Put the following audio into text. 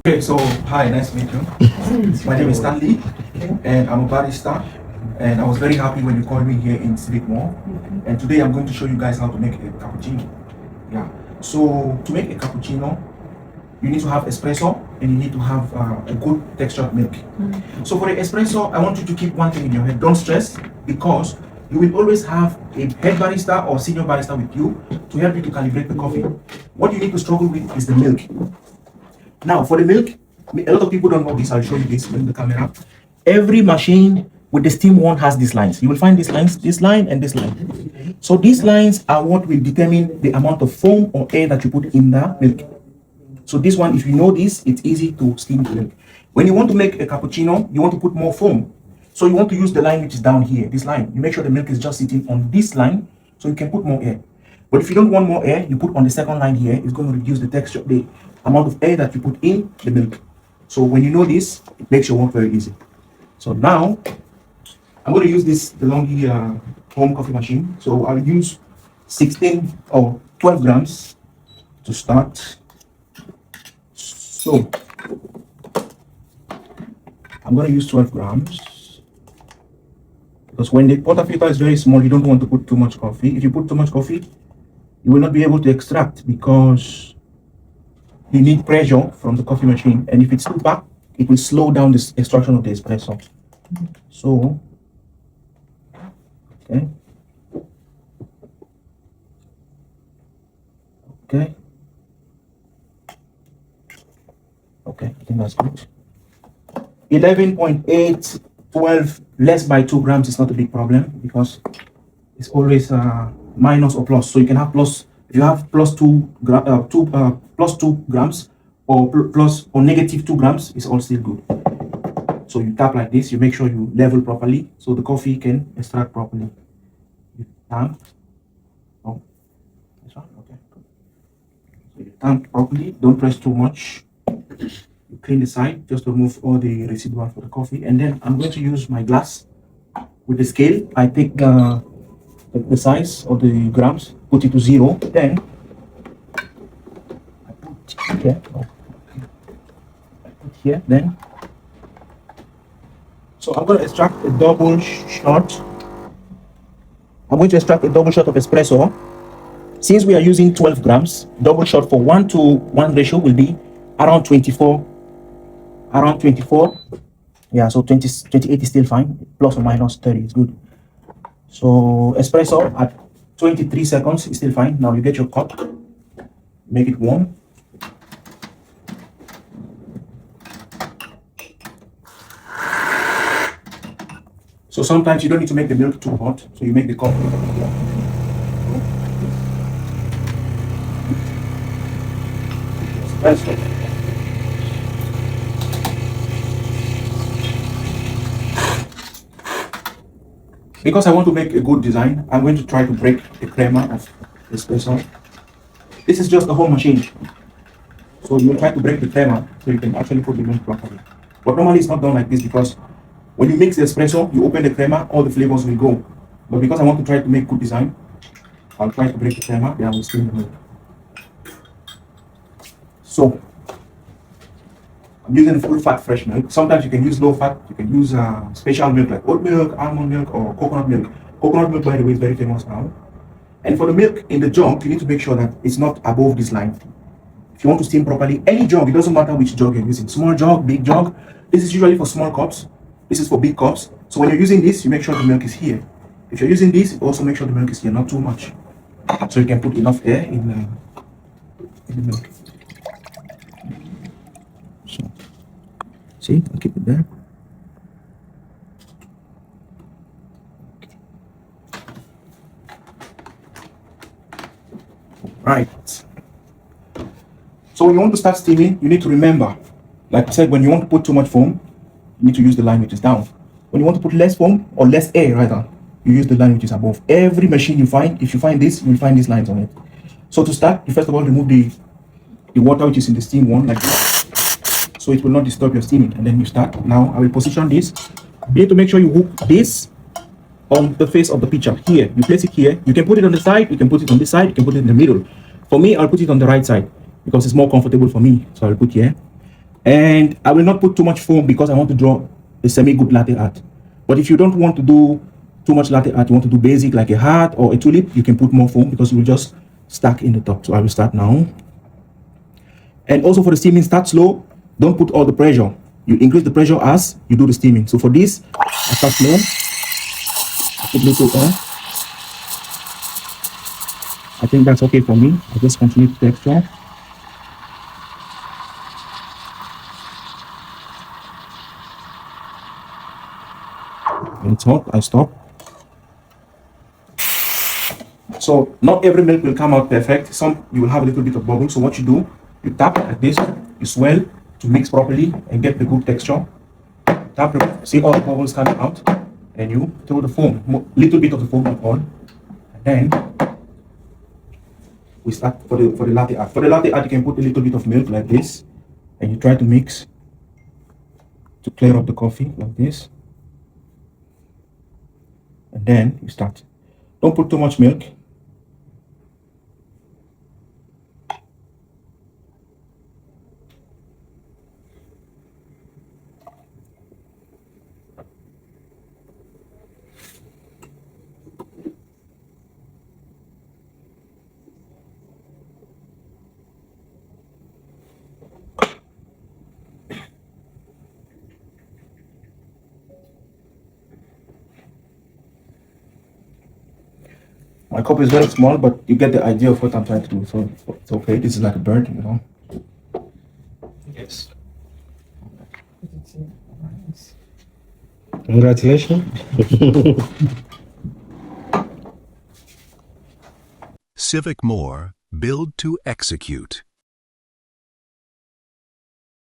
Okay, so hi, nice to meet you. My name is Stanley, and I'm a barista. And I was very happy when you called me here in Civic Mall. And today I'm going to show you guys how to make a cappuccino. Yeah. So to make a cappuccino, you need to have espresso and you need to have a good textured milk. So for the espresso, I want you to keep one thing in your head. Don't stress because you will always have a head barista or senior barista with you to help you to calibrate the coffee. What you need to struggle with is the milk. Now, for the milk, a lot of people don't know this. I'll show you this in the camera. Every machine with the steam one has these lines. You will find these lines, this line and this line. So these lines are what will determine the amount of foam or air that you put in the milk. So this one, if you know this, it's easy to steam the milk. When you want to make a cappuccino, you want to put more foam. So you want to use the line which is down here, this line. You make sure the milk is just sitting on this line so you can put more air. But if you don't want more air, you put on the second line here. It's going to reduce the texture, the amount of air that you put in the milk. So when you know this, it makes your work very easy. So now, I'm going to use this DeLonghi home coffee machine. So I'll use 16 or 12 grams to start. So I'm going to use 12 grams because when the portafilter is very small, you don't want to put too much coffee. If you put too much coffee, you will not be able to extract because you need pressure from the coffee machine, and if it's too back, it will slow down the extraction of the espresso. So, okay, I think that's good. 11.8, 12 less by 2 grams is not a big problem because it's always minus or plus. So you can have plus. If you have plus 2 grams or plus or negative 2 grams, it's all still good. So you tap like this. You make sure you level properly so the coffee can extract properly. You tamp. Oh, this one. Okay. So you tamp properly. Don't press too much. You clean the side just to remove all the residual for the coffee. And then I'm going to use my glass with the scale. I take the size of the grams, put it to 0, then I put here, then. So I'm going to extract a double shot. I'm going to extract a double shot of espresso. Since we are using 12 grams, double shot for 1:1 ratio will be around 24. Yeah, so 28 is still fine. Plus or minus 30 is good. So espresso at 23 seconds is still fine. Now you get your cup, make it warm. So sometimes you don't need to make the milk too hot, so you make the cup warm. Espresso. Because I want to make a good design, I'm going to try to break the crema of the espresso. This is just a whole machine. So you try to break the crema so you can actually put the milk properly. But normally it's not done like this because when you mix the espresso, you open the crema, all the flavors will go. But because I want to try to make good design, I'll try to break the crema, then I will steam the milk. So I'm using full fat fresh milk. Sometimes you can use low fat, you can use special milk like oat milk, almond milk, or coconut milk. Coconut milk, by the way, is very famous now. And for the milk in the jug, you need to make sure that it's not above this line. If you want to steam properly, any jug, it doesn't matter which jug you're using. Small jug, big jug. This is usually for small cups. This is for big cups. So when you're using this, you make sure the milk is here. If you're using this, also make sure the milk is here, not too much. So you can put enough air in the milk. So, see, I'll keep it there. Right. So when you want to start steaming, you need to remember, like I said, when you want to put too much foam, you need to use the line which is down. When you want to put less foam, or less air rather, you use the line which is above. Every machine you find, if you find this, you will find these lines on it. So to start, you first of all remove the water which is in the steam one, like this, so it will not disturb your steaming. And then you start. Now I will position this. You need to make sure you hook this on the face of the pitcher. Here, you place it here. You can put it on the side, you can put it on this side, you can put it in the middle. For me, I'll put it on the right side because it's more comfortable for me. So I'll put here. And I will not put too much foam because I want to draw a semi-good latte art. But if you don't want to do too much latte art, you want to do basic like a heart or a tulip, you can put more foam because you will just stack in the top. So I will start now. And also for the steaming, start slow. Don't put all the pressure. You increase the pressure as you do the steaming. So for this, I start slow. I put little air. I think that's okay for me. I just continue to texture. When it's hot, I stop. So not every milk will come out perfect. Some you will have a little bit of bubble. So what you do, you tap like this, you swell to mix properly and get the good texture. Tap, see all the bubbles coming out, and you throw the foam, little bit of the foam on, and then we start for the latte art. For the latte art, you can put a little bit of milk like this, and you try to mix to clear up the coffee like this, and then you start. Don't put too much milk. My cup is very small, but you get the idea of what I'm trying to do. So it's okay. This is like a bird, you know. Yes. Congratulations. Civic More, build to execute.